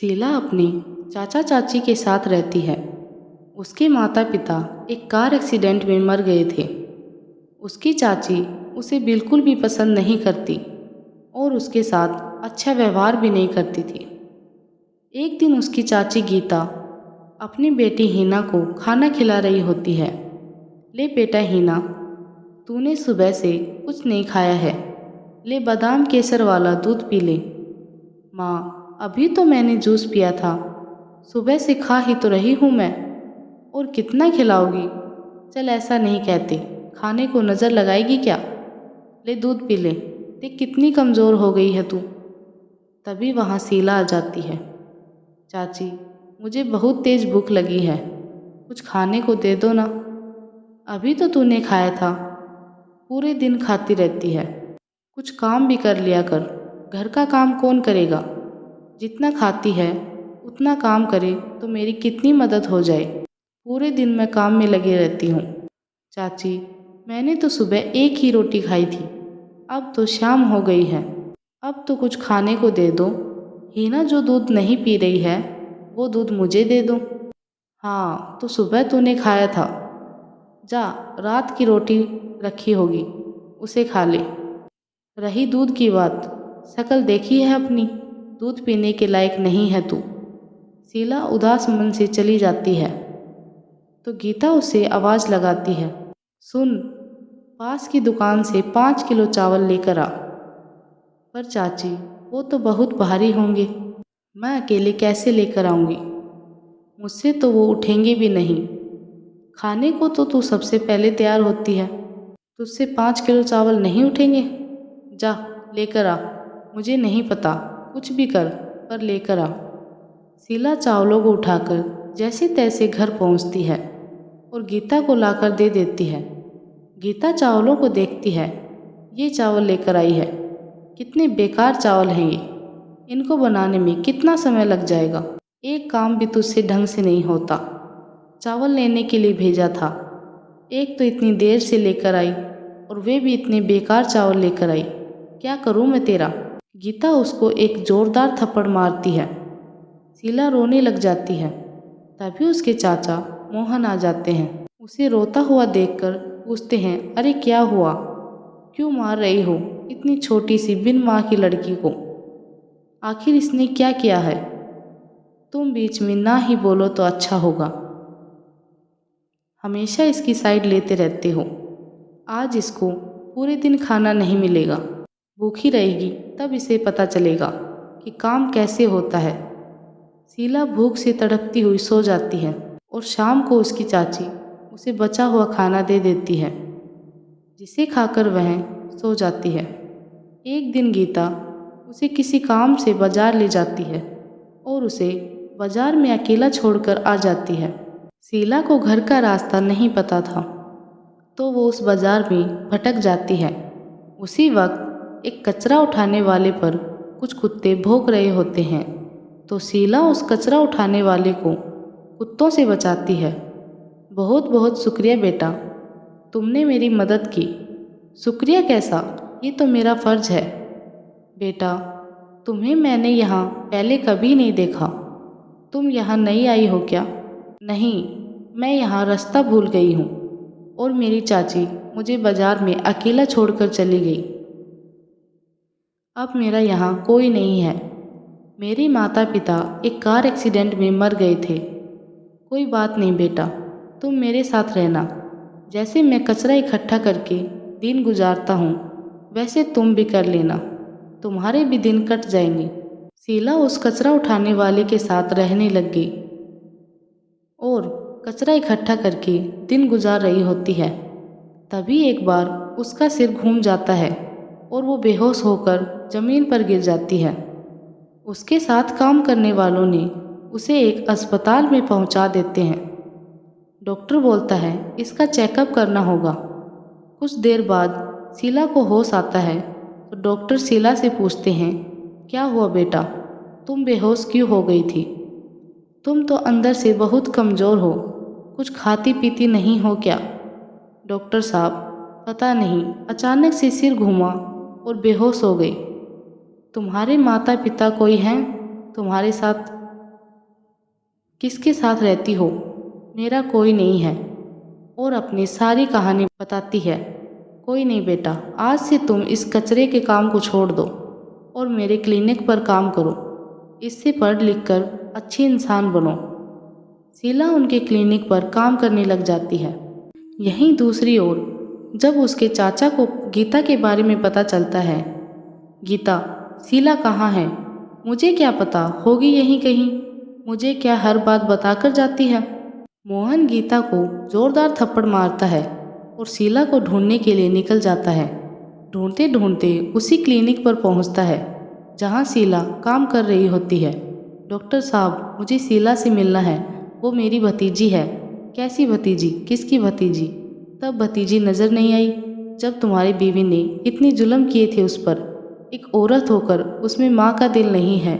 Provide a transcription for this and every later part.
शीला अपने चाचा चाची के साथ रहती है। उसके माता पिता एक कार एक्सीडेंट में मर गए थे। उसकी चाची उसे बिल्कुल भी पसंद नहीं करती और उसके साथ अच्छा व्यवहार भी नहीं करती थी। एक दिन उसकी चाची गीता अपनी बेटी हीना को खाना खिला रही होती है। ले बेटा हीना, तूने सुबह से कुछ नहीं खाया है, ले बादाम केसर वाला दूध पी ले। माँ, अभी तो मैंने जूस पिया था, सुबह से खा ही तो रही हूँ मैं। और कितना खिलाओगी? चल ऐसा नहीं कहते, खाने को नज़र लगाएगी क्या? ले दूध पी ले, देख कितनी कमज़ोर हो गई है तू। तभी वहाँ शीला आ जाती है। चाची, मुझे बहुत तेज़ भूख लगी है, कुछ खाने को दे दो ना। अभी तो तूने खाया था, पूरे दिन खाती रहती है, कुछ काम भी कर लिया कर। घर का काम कौन करेगा? जितना खाती है उतना काम करे तो मेरी कितनी मदद हो जाए। पूरे दिन मैं काम में लगी रहती हूँ। चाची, मैंने तो सुबह एक ही रोटी खाई थी, अब तो शाम हो गई है, अब तो कुछ खाने को दे दो। हीना जो दूध नहीं पी रही है वो दूध मुझे दे दो। हाँ, तो सुबह तूने खाया था, जा रात की रोटी रखी होगी, उसे खा ले। रही दूध की बात, शक्ल देखी है अपनी, दूध पीने के लायक नहीं है तू। शीला उदास मन से चली जाती है तो गीता उसे आवाज़ लगाती है, सुन, पास की दुकान से 5 किलो चावल लेकर आ। पर चाची, वो तो बहुत भारी होंगे, मैं अकेले कैसे लेकर आऊँगी? मुझसे तो वो उठेंगे भी नहीं। खाने को तो तू सबसे पहले तैयार होती है, तुझसे 5 किलो चावल नहीं उठेंगे? जा लेकर आ, मुझे नहीं पता, कुछ भी कर पर लेकर आ। शीला चावलों को उठाकर जैसे तैसे घर पहुंचती है और गीता को लाकर दे देती है। गीता चावलों को देखती है, ये चावल लेकर आई है, कितने बेकार चावल हैं ये, इनको बनाने में कितना समय लग जाएगा, एक काम भी तुझसे ढंग से नहीं होता। चावल लेने के लिए भेजा था, एक तो इतनी देर से लेकर आई और वे भी इतने बेकार चावल लेकर आई, क्या करूँ मैं तेरा? गीता उसको एक जोरदार थप्पड़ मारती है। शीला रोने लग जाती है। तभी उसके चाचा मोहन आ जाते हैं। उसे रोता हुआ देखकर पूछते हैं, अरे क्या हुआ, क्यों मार रही हो इतनी छोटी सी बिन माँ की लड़की को? आखिर इसने क्या किया है? तुम बीच में ना ही बोलो तो अच्छा होगा, हमेशा इसकी साइड लेते रहते हो। आज इसको पूरे दिन खाना नहीं मिलेगा, भूखी रहेगी तब इसे पता चलेगा कि काम कैसे होता है। शीला भूख से तड़पती हुई सो जाती है और शाम को उसकी चाची उसे बचा हुआ खाना दे देती है, जिसे खाकर वह सो जाती है। एक दिन गीता उसे किसी काम से बाजार ले जाती है और उसे बाजार में अकेला छोड़कर आ जाती है। शीला को घर का रास्ता नहीं पता था तो वो उस बाजार में भटक जाती है। उसी वक्त एक कचरा उठाने वाले पर कुछ कुत्ते भौंक रहे होते हैं तो शीला उस कचरा उठाने वाले को कुत्तों से बचाती है। बहुत बहुत शुक्रिया बेटा, तुमने मेरी मदद की। शुक्रिया कैसा, ये तो मेरा फ़र्ज़ है। बेटा, तुम्हें मैंने यहाँ पहले कभी नहीं देखा, तुम यहाँ नई आई हो क्या? नहीं, मैं यहाँ रास्ता भूल गई हूँ और मेरी चाची मुझे बाजार में अकेला छोड़कर चली गई। अब मेरा यहाँ कोई नहीं है। मेरे माता पिता एक कार एक्सीडेंट में मर गए थे। कोई बात नहीं बेटा, तुम मेरे साथ रहना। जैसे मैं कचरा इकट्ठा करके दिन गुजारता हूँ वैसे तुम भी कर लेना, तुम्हारे भी दिन कट जाएंगे। शीला उस कचरा उठाने वाले के साथ रहने लग गई और कचरा इकट्ठा करके दिन गुजार रही होती है। तभी एक बार उसका सिर घूम जाता है और वो बेहोश होकर ज़मीन पर गिर जाती है। उसके साथ काम करने वालों ने उसे एक अस्पताल में पहुंचा देते हैं। डॉक्टर बोलता है इसका चेकअप करना होगा। कुछ देर बाद शीला को होश आता है तो डॉक्टर शीला से पूछते हैं, क्या हुआ बेटा, तुम बेहोश क्यों हो गई थी? तुम तो अंदर से बहुत कमज़ोर हो, कुछ खाती पीती नहीं हो क्या? डॉक्टर साहब, पता नहीं अचानक से सिर घूमा और बेहोश हो गई। तुम्हारे माता पिता कोई हैं तुम्हारे साथ? किसके साथ रहती हो? मेरा कोई नहीं है। और अपनी सारी कहानी बताती है। कोई नहीं बेटा, आज से तुम इस कचरे के काम को छोड़ दो और मेरे क्लिनिक पर काम करो। इससे पढ़ लिख कर अच्छी इंसान बनो। शीला उनके क्लिनिक पर काम करने लग जाती है। यहीं दूसरी ओर जब उसके चाचा को गीता के बारे में पता चलता है, गीता, शीला कहाँ है? मुझे क्या पता, होगी यहीं कहीं। मुझे क्या हर बात बताकर जाती है? मोहन गीता को जोरदार थप्पड़ मारता है और शीला को ढूंढने के लिए निकल जाता है। ढूंढते ढूंढते उसी क्लिनिक पर पहुंचता है जहां शीला काम कर रही होती है। डॉक्टर साहब, मुझे शीला से मिलना है। वो मेरी भतीजी है। कैसी भतीजी? किसकी भतीजी? तब भतीजी नज़र नहीं आई जब तुम्हारी बीवी ने इतनी जुल्म किए थे उस पर। एक औरत होकर उसमें माँ का दिल नहीं है।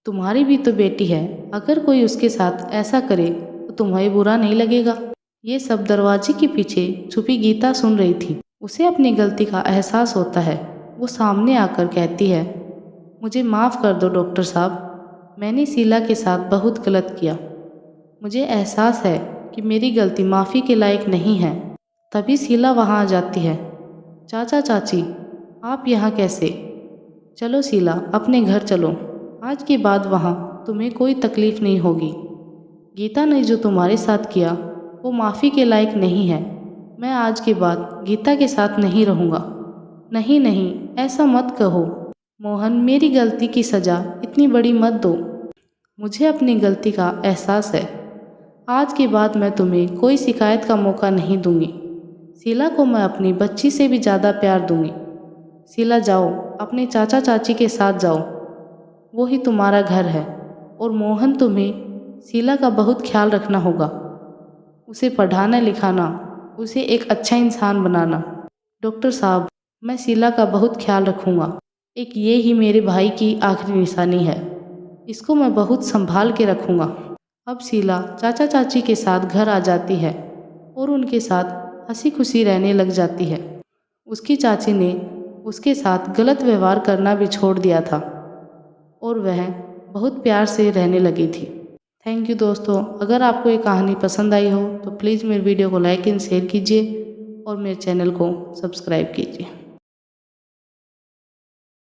तुम्हारी भी तो बेटी है। अगर कोई उसके साथ ऐसा करे तो तुम्हें बुरा नहीं लगेगा? ये सब दरवाजे के पीछे छुपी गीता सुन रही थी। उसे अपनी गलती का एहसास होता है। वो सामने आकर कहती है, मुझे माफ़ कर दो डॉक्टर साहब। मैंने शीला के साथ बहुत गलत किया। मुझे एहसास है कि मेरी गलती माफ़ी के लायक नहीं है। तभी शीला वहाँ आ जाती है। चाचा चाची, आप यहाँ कैसे? चलो शीला, अपने घर चलो। आज के बाद वहाँ तुम्हें कोई तकलीफ़ नहीं होगी। गीता ने जो तुम्हारे साथ किया वो माफ़ी के लायक नहीं है। मैं आज के बाद गीता के साथ नहीं रहूँगा। नहीं नहीं, ऐसा मत कहो। मोहन, मेरी गलती की सज़ा इतनी बड़ी मत दो। मुझे अपनी गलती का एहसास है। आज के बाद मैं तुम्हें कोई शिकायत का मौका नहीं दूंगी। शीला को मैं अपनी बच्ची से भी ज़्यादा प्यार दूंगी। शीला, जाओ, अपने चाचा चाची के साथ जाओ। वो ही तुम्हारा घर है। और मोहन, तुम्हें शीला का बहुत ख्याल रखना होगा। उसे पढ़ाना लिखाना, उसे एक अच्छा इंसान बनाना। डॉक्टर साहब, मैं शीला का बहुत ख्याल रखूँगा। एक ये ही मेरे भाई की आखिरी निशानी है। इसको मैं बहुत संभाल के रखूँगा। अब शीला चाचा चाची के साथ घर आ जाती है और उनके साथ हंसी खुशी रहने लग जाती है। उसकी चाची ने उसके साथ गलत व्यवहार करना भी छोड़ दिया था और वह बहुत प्यार से रहने लगी थी। थैंक यू दोस्तों। अगर आपको ये कहानी पसंद आई हो तो प्लीज़ मेरे वीडियो को लाइक एंड शेयर कीजिए और मेरे चैनल को सब्सक्राइब कीजिए।